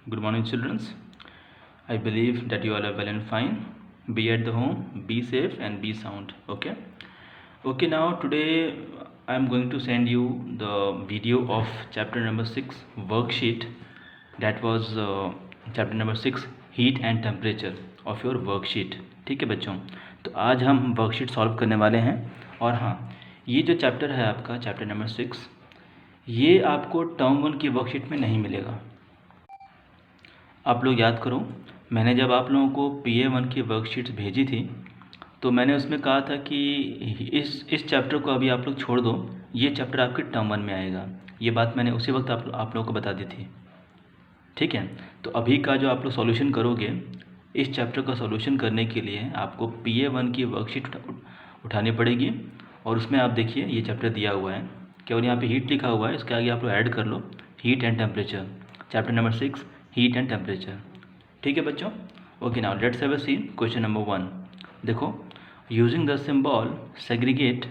Good morning, children. I believe that you all are well and fine. Be at the home, be safe, and be sound. Okay. Okay. Now today I am going to send you the video of chapter number 6 worksheet. That was chapter number 6 heat and temperature of your worksheet. ठीक है बच्चों, तो आज हम worksheet solve करने वाले हैं। और हाँ, ये जो चैप्टर है आपका चैप्टर नंबर 6, ये आपको टर्म 1 की वर्कशीट में नहीं मिलेगा। आप लोग याद करो, मैंने जब आप लोगों को PA1 की वर्कशीट्स भेजी थी तो मैंने उसमें कहा था कि इस चैप्टर को अभी आप लोग छोड़ दो, ये चैप्टर आपके टर्म 1 में आएगा। ये बात मैंने उसी वक्त आप लोगों को बता दी थी। ठीक है, तो अभी का जो आप लोग सॉल्यूशन करोगे, इस चैप्टर का सॉल्यूशन करने के लिए आपको PA1 की वर्कशीट उठानी पड़ेगी। और उसमें आप देखिए ये चैप्टर दिया हुआ है, केवल यहाँ पे हीट लिखा हुआ है, इसके आगे आप लोग ऐड कर लो heat and temperature, chapter number 6 heat and temperature. ठीक है बच्चों, okay. Now let's have a see question number 1। देखो, using the symbol segregate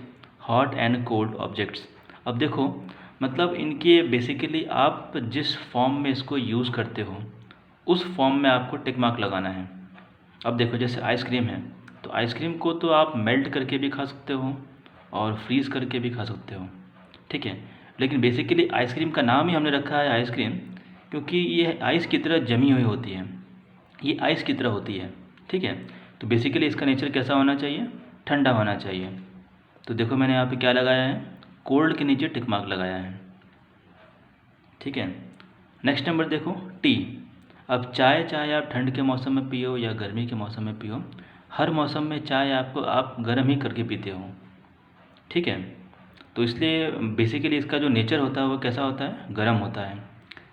hot and cold objects. अब देखो, मतलब इनके बेसिकली आप जिस फॉर्म में इसको यूज़ करते हो उस फॉर्म में आपको टिक मार्क लगाना है। अब देखो, जैसे आइसक्रीम है, तो आइसक्रीम को तो आप मेल्ट करके भी खा सकते हो और फ्रीज़ करके भी खा सकते हो। ठीक है, लेकिन बेसिकली आइसक्रीम का नाम ही हमने रखा है आइसक्रीम क्योंकि ये आइस की तरह जमी हुई होती है, ये आइस की तरह होती है। ठीक है, तो बेसिकली इसका नेचर कैसा होना चाहिए? ठंडा होना चाहिए। तो देखो मैंने यहाँ पे क्या लगाया है, कोल्ड के नीचे टिक मार्क लगाया है। ठीक है, नेक्स्ट नंबर देखो टी। अब चाय चाहे आप ठंड के मौसम में पियो या गर्मी के मौसम में पियो, हर मौसम में चाय आप गर्म ही करके पीते हो। ठीक है, तो इसलिए बेसिकली इसका जो नेचर होता है वो कैसा होता है? गर्म होता है।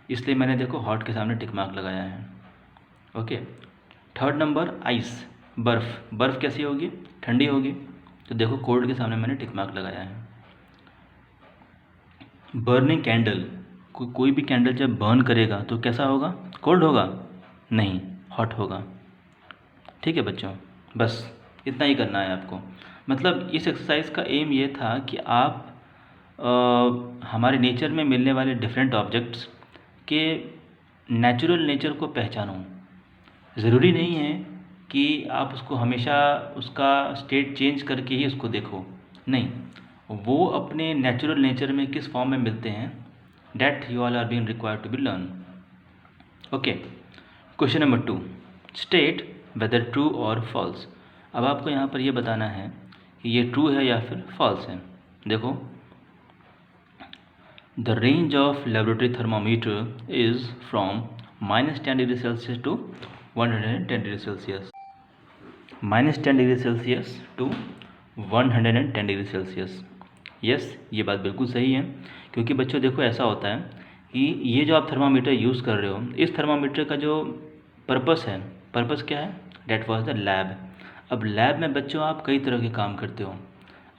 इसलिए मैंने देखो हॉट के सामने टिक मार्क लगाया है। ओके, थर्ड नंबर आइस, बर्फ़। बर्फ़ कैसी होगी? ठंडी होगी। तो देखो कोल्ड के सामने मैंने टिक मार्क लगाया है। बर्निंग कैंडल, कोई भी कैंडल जब बर्न करेगा तो कैसा होगा? कोल्ड होगा? नहीं, हॉट होगा। ठीक है बच्चों, बस इतना ही करना है आपको। मतलब इस एक्सरसाइज का एम ये था कि आप हमारे नेचर में मिलने वाले डिफरेंट ऑब्जेक्ट्स के नेचुरल नेचर को पहचानो। ज़रूरी नहीं है कि आप उसको हमेशा उसका स्टेट चेंज करके ही उसको देखो, नहीं, वो अपने नेचुरल नेचर में किस फॉर्म में मिलते हैं, that you all are being required to be learn. Okay, question number 2, state whether true और फॉल्स। अब आपको यहाँ पर ये बताना है कि ये ट्रू है या फिर फॉल्स है। देखो, the range of laboratory thermometer is from -10 degree Celsius to 110 degree Celsius. -10 degree Celsius to 110 degree Celsius. Yes, ये बात बिल्कुल सही है, क्योंकि बच्चों देखो ऐसा होता है कि ये जो आप थर्मामीटर यूज़ कर रहे हो, इस थर्मामीटर का जो पर्पस है, पर्पस क्या है? That was the lab. अब लैब में बच्चों आप कई तरह के काम करते हो,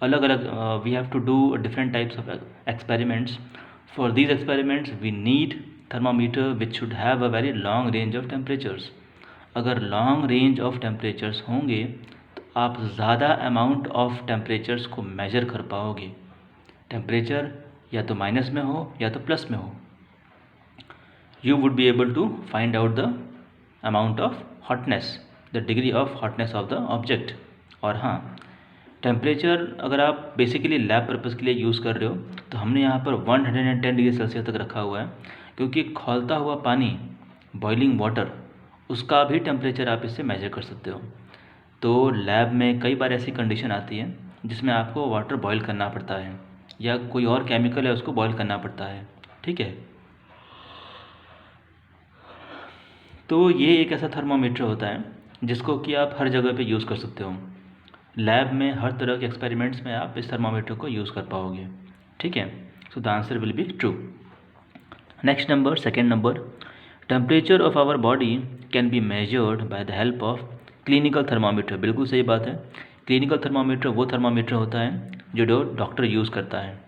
अलग अलग, we have to do different types of experiments. For these experiments we need thermometer which should have a very long range of temperatures. अगर लॉन्ग रेंज ऑफ टेम्परेचर्स होंगे तो आप ज़्यादा अमाउंट ऑफ टेम्परेचर्स को मेजर कर पाओगे। Temperature या तो माइनस में हो या तो प्लस में हो, you would be able to find out the amount of hotness, the degree of hotness of the object। और हाँ, टेम्परेचर अगर आप बेसिकली लैब पर्पज़ के लिए यूज़ कर रहे हो तो हमने यहाँ पर 110 डिग्री सेल्सियस तक रखा हुआ है, क्योंकि खौलता हुआ पानी, बॉइलिंग वाटर, उसका भी टेम्परेचर आप इससे मेजर कर सकते हो। तो लैब में कई बार ऐसी कंडीशन आती है जिसमें आपको वाटर बॉईल करना पड़ता है या कोई और केमिकल है उसको बॉईल करना पड़ता है। ठीक है, तो ये एक ऐसा थर्मामीटर होता है जिसको कि आप हर जगह पे यूज़ कर सकते हो। लैब में हर तरह के एक्सपेरिमेंट्स में आप इस थर्मामीटर को यूज़ कर पाओगे। ठीक है, so the answer will be true. Next number, second number, temperature of our body can be measured by the help of clinical thermometer. बिल्कुल सही बात है, क्लिनिकल थर्मामीटर वो थर्मामीटर होता है जो डॉक्टर यूज़ करता है।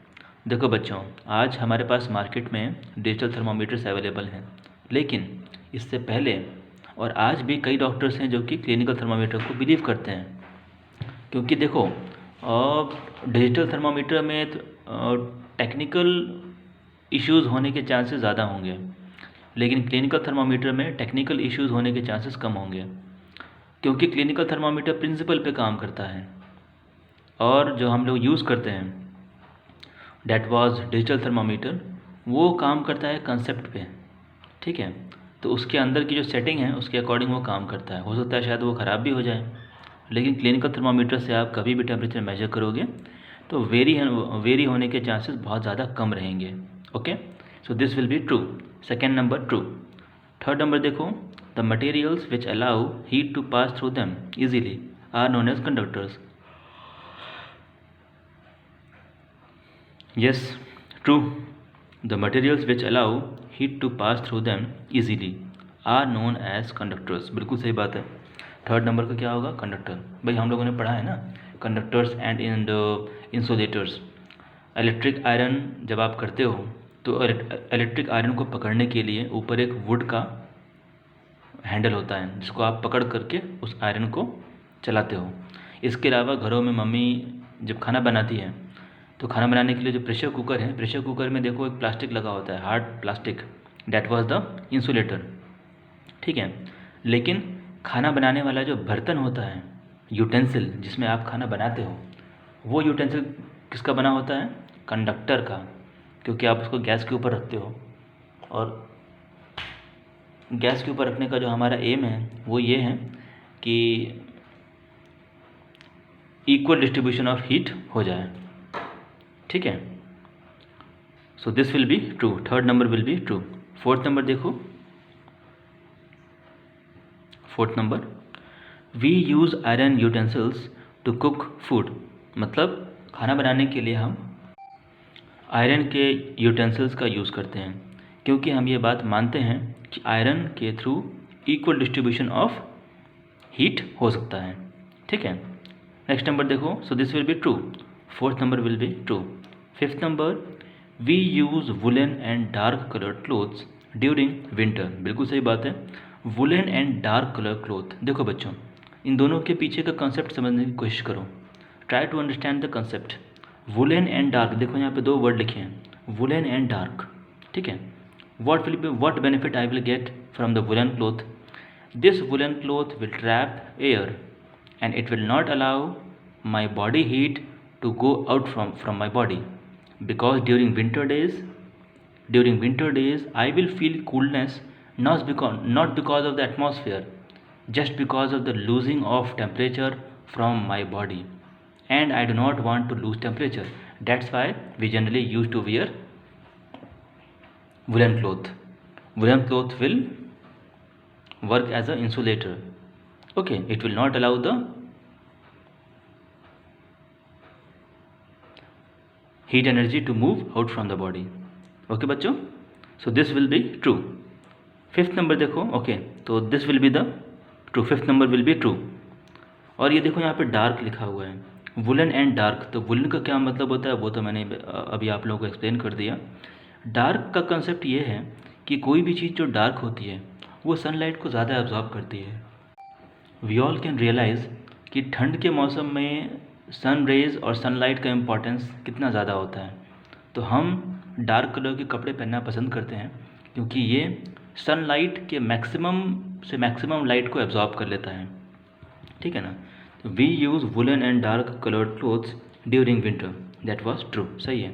देखो बच्चों, आज हमारे पास मार्केट में डिजिटल थर्मामीटर्स अवेलेबल हैं, लेकिन इससे पहले और आज भी कई डॉक्टर्स हैं जो कि क्लिनिकल थर्मामीटर को बिलीव करते हैं। क्योंकि देखो, डिजिटल थर्मामीटर में टेक्निकल इश्यूज़ होने के चांसेस ज़्यादा होंगे। लेकिन क्लिनिकल थर्मामीटर में टेक्निकल इश्यूज होने के चांसेस कम होंगे, क्योंकि क्लिनिकल थर्मामीटर प्रिंसिपल पे काम करता है और जो हम लोग यूज़ करते हैं डैट वाज डिजिटल थर्मामीटर, वो काम करता है कंसेप्ट पे, ठीक है। तो उसके अंदर की जो सेटिंग है उसके अकॉर्डिंग वो काम करता है। हो सकता है शायद वो ख़राब भी हो जाए, लेकिन क्लिनिकल थर्मामीटर से आप कभी भी टेम्परेचर मेजर करोगे तो वेरी होने के चांसेस बहुत ज़्यादा कम रहेंगे। Okay, so this will be true. Second number true. Third number देखो, the materials which allow heat to pass through them easily are known as conductors. Yes, true. The materials which allow heat to pass through them easily are known as conductors. बिल्कुल सही बात है। Third number का क्या होगा? Conductor. भाई हम लोगों ने पढ़ा है ना, conductors and insulators. Electric iron जब आप करते हो तो इलेक्ट्रिक आयरन को पकड़ने के लिए ऊपर एक वुड का हैंडल होता है जिसको आप पकड़ करके उस आयरन को चलाते हो। इसके अलावा घरों में मम्मी जब खाना बनाती है तो खाना बनाने के लिए जो प्रेशर कुकर है, प्रेशर कुकर में देखो एक प्लास्टिक लगा होता है, hard plastic, that was the insulator, ठीक है। लेकिन खाना बनाने वाला जो बर्तन होता है, यूटेंसिल जिसमें आप खाना बनाते हो, वो यूटेंसिल किसका बना होता है? कंडक्टर का, क्योंकि आप उसको गैस के ऊपर रखते हो और गैस के ऊपर रखने का जो हमारा एम है वो ये है कि इक्वल डिस्ट्रीब्यूशन ऑफ हीट हो जाए, ठीक है। So this will be true, third number will be true. Fourth number देखो, fourth number, we use iron utensils to cook food. मतलब खाना बनाने के लिए हम आयरन के यूटेंसिल्स का यूज़ करते हैं, क्योंकि हम ये बात मानते हैं कि आयरन के through equal distribution of heat हो सकता है, ठीक है। नेक्स्ट नंबर देखो, so this will be true, fourth number will be true. Fifth number, we use woollen and dark coloured clothes during winter. बिल्कुल सही बात है, woollen and dark colour cloth. देखो बच्चों, इन दोनों के पीछे का कंसेप्ट समझने की कोशिश करो, try to understand the concept. Woollen and dark, देखो यहाँ पे दो वर्ड लिखे हैं, वुलन एंड डार्क, ठीक है। what benefit I will get from the woolen cloth? This woolen cloth will trap air and it will not allow my body heat to go out from my body, because during winter days I will feel coolness, not because of the atmosphere, just because of the losing of temperature from my body, and I do not want to lose temperature. That's why we generally used to wear woolen cloth. Woolen cloth will work as an insulator. Okay, it will not allow the heat energy to move out from the body. Okay बच्चों, so this will be true. Fifth number देखो, okay, तो this will be the true, fifth number will be true. और ये देखो यहाँ पे dark लिखा हुआ है, वुलन एंड डार्क। तो वुलन का क्या मतलब होता है वो तो मैंने अभी आप लोगों को एक्सप्लेन कर दिया। डार्क का कंसेप्ट ये है कि कोई भी चीज़ जो डार्क होती है वो सनलाइट को ज़्यादा एब्जॉर्ब करती है। वी ऑल कैन रियलाइज़ कि ठंड के मौसम में सन रेज और सनलाइट का इम्पोर्टेंस कितना ज़्यादा होता है। तो हम डार्क कलर के कपड़े पहनना पसंद करते हैं क्योंकि ये सनलाइट के मैक्सिमम से मैक्सिमम लाइट को एब्जॉर्ब कर लेता है, ठीक है ना। तो we use woollen and dark coloured clothes during winter, that was true, सही है।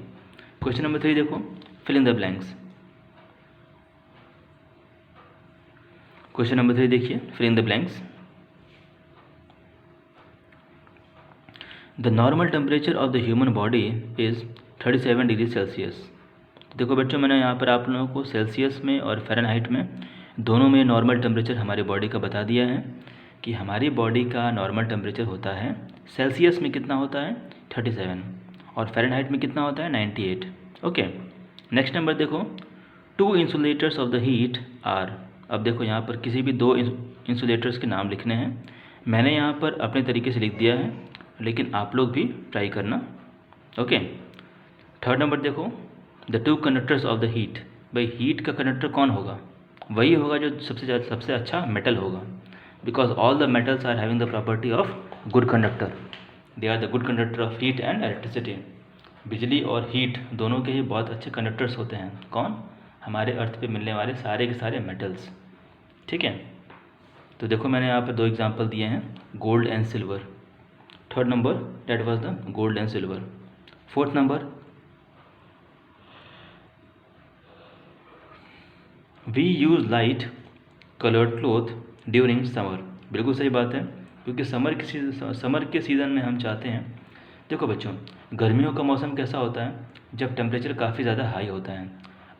क्वेश्चन नंबर 3 देखो, fill in the blanks. Question number 3 देखिए, fill in the blanks. The normal temperature of the human body is 37 degree Celsius. देखो बच्चों, मैंने यहाँ पर आप लोगों को सेल्सियस में और फ़ारेनहाइट में दोनों में नॉर्मल टेम्परेचर हमारे बॉडी का बता दिया है कि हमारी बॉडी का नॉर्मल टेम्परेचर होता है, सेल्सियस में कितना होता है 37 और फ़ारेनहाइट में कितना होता है 98। ओके, नेक्स्ट नंबर देखो, two insulators of the heat are. अब देखो यहाँ पर किसी भी दो इंसुलेटर्स के नाम लिखने हैं। मैंने यहाँ पर अपने तरीके से लिख दिया है, लेकिन आप लोग भी ट्राई करना। ओके, थर्ड नंबर देखो, the two conductors of the heat. भाई हीट का कंडक्टर कौन होगा? वही होगा जो सबसे अच्छा मेटल होगा, because all the metals are having the property of good conductor, they are the good conductor of heat and electricity. बिजली और हीट दोनों के ही बहुत अच्छे कंडक्टर्स होते हैं। कौन? हमारे अर्थ पे मिलने वाले सारे के सारे मेटल्स। ठीक है, तो देखो मैंने यहाँ पर 2 एग्जांपल दिए हैं, gold and silver. Third number that was the gold and silver. Fourth number, we use light coloured cloth during summer. बिल्कुल सही बात है, क्योंकि समर के सीज़न में हम चाहते हैं। देखो बच्चों, गर्मियों का मौसम कैसा होता है, जब टेम्परेचर काफ़ी ज़्यादा हाई होता है,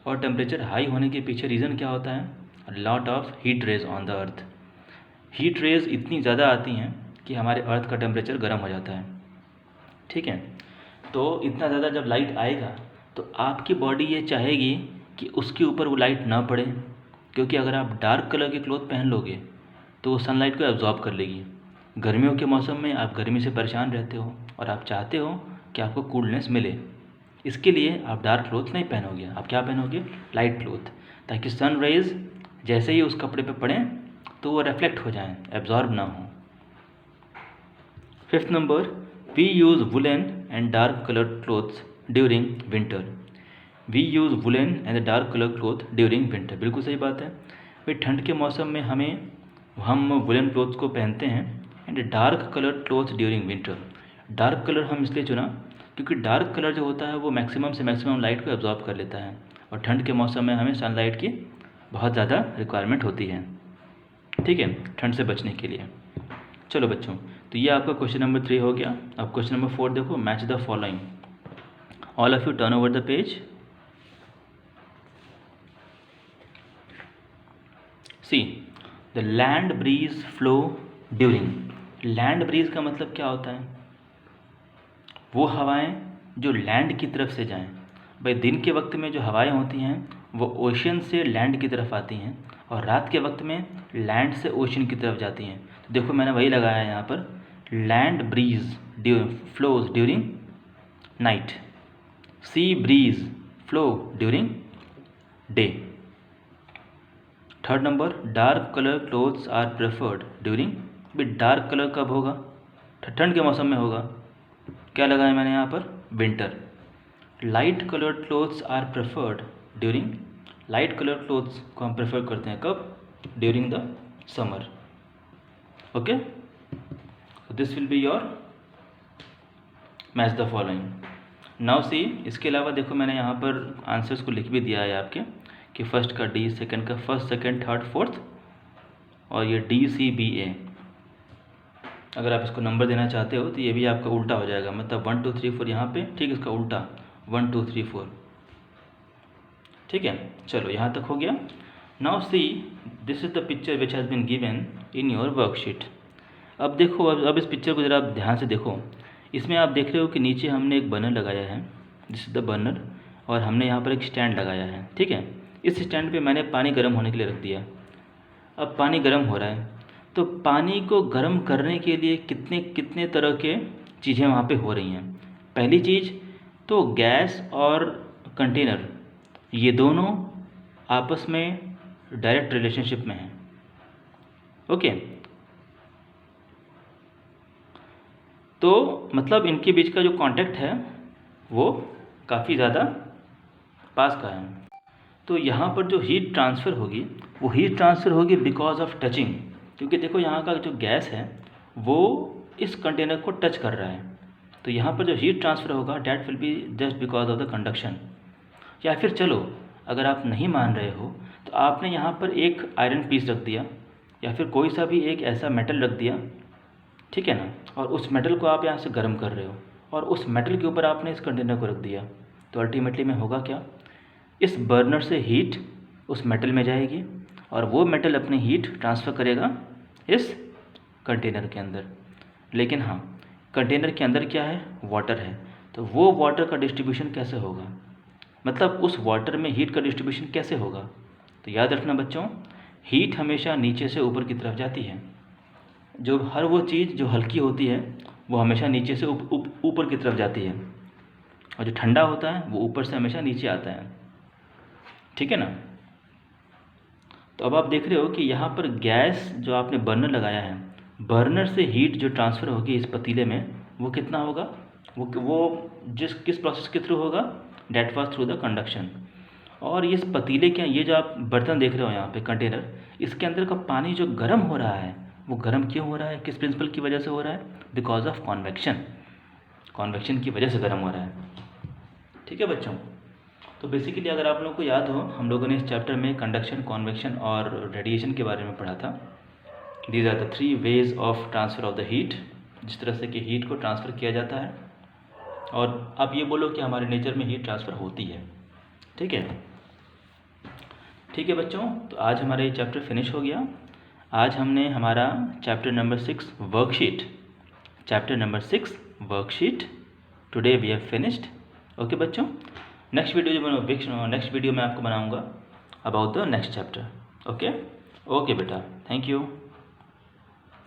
और टेम्परेचर हाई होने के पीछे रीज़न क्या होता है, lot of heat rays on the earth. Heat rays इतनी ज़्यादा आती हैं कि हमारे अर्थ का टेम्परेचर गर्म हो जाता है। ठीक है, तो इतना ज़्यादा जब लाइट आएगा तो आपकी बॉडी ये चाहेगी कि उसके ऊपर वो लाइट ना पड़े, क्योंकि अगर आप डार्क कलर के क्लॉथ पहन लोगे तो वो सनलाइट को एब्जॉर्ब कर लेगी। गर्मियों के मौसम में आप गर्मी से परेशान रहते हो और आप चाहते हो कि आपको कूलनेस मिले, इसके लिए आप डार्क क्लॉथ नहीं पहनोगे, आप क्या पहनोगे, लाइट क्लॉथ, ताकि सन रेज जैसे ही उस कपड़े पे पड़ें तो वो रिफ्लेक्ट हो जाएं, एब्जॉर्ब ना हो। Fifth number, we use woollen and dark coloured clothes during winter. We use woollen and dark colour cloth during winter. बिल्कुल सही बात है भाई, ठंड के मौसम में हम वुलन क्लोथ्स को पहनते हैं, and dark colour clothes during winter. Dark colour हम इसलिए चुना क्योंकि डार्क कलर जो होता है वो मैक्सिमम से मैक्सिमम लाइट को एब्जॉर्ब कर लेता है, और ठंड के मौसम में हमें सनलाइट की बहुत ज़्यादा रिक्वायरमेंट होती है। ठीक है, ठंड से बचने के लिए। चलो बच्चों, तो ये आपका क्वेश्चन नंबर 3 हो गया। अब क्वेश्चन नंबर 4 देखो, match the following. All of U turn over the page. See the land breeze flow during. Land breeze का मतलब क्या होता है, वो हवाएं जो लैंड की तरफ से जाएं। भाई दिन के वक्त में जो हवाएं होती हैं वो ओशन से लैंड की तरफ आती हैं, और रात के वक्त में लैंड से ओशन की तरफ जाती हैं। तो देखो मैंने वही लगाया है यहाँ पर, land breeze flows during night, sea breeze flow during day. Third number, dark colour clothes are preferred during. भाई डार्क कलर कब होगा, ठंड के मौसम में होगा, क्या लगाया मैंने यहाँ पर, winter. Light coloured clothes are preferred during, light colour clothes को हम प्रेफर करते हैं कब, during the summer. Okay, this will be your match the following. Now see, इसके अलावा देखो मैंने यहाँ पर आंसर्स को लिख भी दिया है आपके, कि फर्स्ट का डी, सेकंड का फर्स्ट, सेकंड, थर्ड, फोर्थ, और ये डी सी बी ए। अगर आप इसको नंबर देना चाहते हो तो ये भी आपका उल्टा हो जाएगा, मतलब 1 2 3 4 यहाँ पे, ठीक, इसका उल्टा 1 2 3 4। ठीक है, चलो यहाँ तक हो गया। Now see, this is the picture which has been given in your worksheet. अब देखो, अब इस पिक्चर को ज़रा आप ध्यान से देखो। इसमें आप देख रहे हो कि नीचे हमने एक बर्नर लगाया है, दिस इज द बर्नर, और हमने यहाँ पर एक स्टैंड लगाया है। ठीक है, इस स्टैंड पे मैंने पानी गर्म होने के लिए रख दिया। अब पानी गर्म हो रहा है, तो पानी को गर्म करने के लिए कितने कितने तरह के चीज़ें वहाँ पे हो रही हैं। पहली चीज़ तो गैस और कंटेनर, ये दोनों आपस में डायरेक्ट रिलेशनशिप में हैं। ओके, तो मतलब इनके बीच का जो कांटेक्ट है वो काफ़ी ज़्यादा पास का है। तो यहाँ पर जो हीट ट्रांसफ़र होगी वो हीट ट्रांसफ़र होगी बिकॉज ऑफ टचिंग, क्योंकि देखो यहाँ का जो गैस है वो इस कंटेनर को टच कर रहा है, तो यहाँ पर जो हीट ट्रांसफ़र होगा that will be just because of the conduction. या फिर चलो, अगर आप नहीं मान रहे हो तो आपने यहाँ पर एक आयरन पीस रख दिया, या फिर कोई सा भी एक ऐसा मेटल रख दिया, ठीक है ना, और उस मेटल को आप यहाँ से गर्म कर रहे हो, और उस मेटल के ऊपर आपने इस कंटेनर को रख दिया, तो अल्टीमेटली में होगा क्या, इस बर्नर से हीट उस मेटल में जाएगी, और वो मेटल अपनी हीट ट्रांसफ़र करेगा इस कंटेनर के अंदर। लेकिन हाँ, कंटेनर के अंदर क्या है, वाटर है, तो वो वाटर का डिस्ट्रीब्यूशन कैसे होगा, मतलब उस वाटर में हीट का डिस्ट्रीब्यूशन कैसे होगा। तो याद रखना बच्चों, हीट हमेशा नीचे से ऊपर की तरफ जाती है। जो हर वो चीज़ जो हल्की होती है वो हमेशा नीचे से ऊपर की तरफ जाती है, और जो ठंडा होता है वो ऊपर से हमेशा नीचे आता है। ठीक है ना। तो अब आप देख रहे हो कि यहाँ पर गैस जो आपने बर्नर लगाया है, बर्नर से हीट जो ट्रांसफ़र होगी इस पतीले में वो कितना होगा, वो किस प्रोसेस के थ्रू होगा, that was through the conduction. और ये पतीले के, ये जो आप बर्तन देख रहे हो यहाँ पे कंटेनर, इसके अंदर का पानी जो गर्म हो रहा है वो गर्म क्यों हो रहा है, किस प्रिंसिपल की वजह से हो रहा है? बिकॉज ऑफ कॉन्वेक्शन, कॉन्वेक्शन की वजह से गर्म हो रहा है। ठीक है बच्चों, तो बेसिकली अगर आप लोगों को याद हो, हम लोगों ने इस चैप्टर में कंडक्शन, कॉन्वेक्शन और रेडिएशन के बारे में पढ़ा था। These are the 3 ways of transfer of the heat, जिस तरह से कि हीट को ट्रांसफ़र किया जाता है। और आप ये बोलो कि हमारे नेचर में हीट ट्रांसफ़र होती है। ठीक है, ठीक है बच्चों, तो आज हमारा ये चैप्टर फिनिश हो गया। आज हमने हमारा chapter number 6 worksheet, chapter number 6 worksheet, today we have finished. Okay बच्चों, नेक्स्ट वीडियो मैं आपको बनाऊंगा about the next chapter. Okay बेटा, थैंक यू।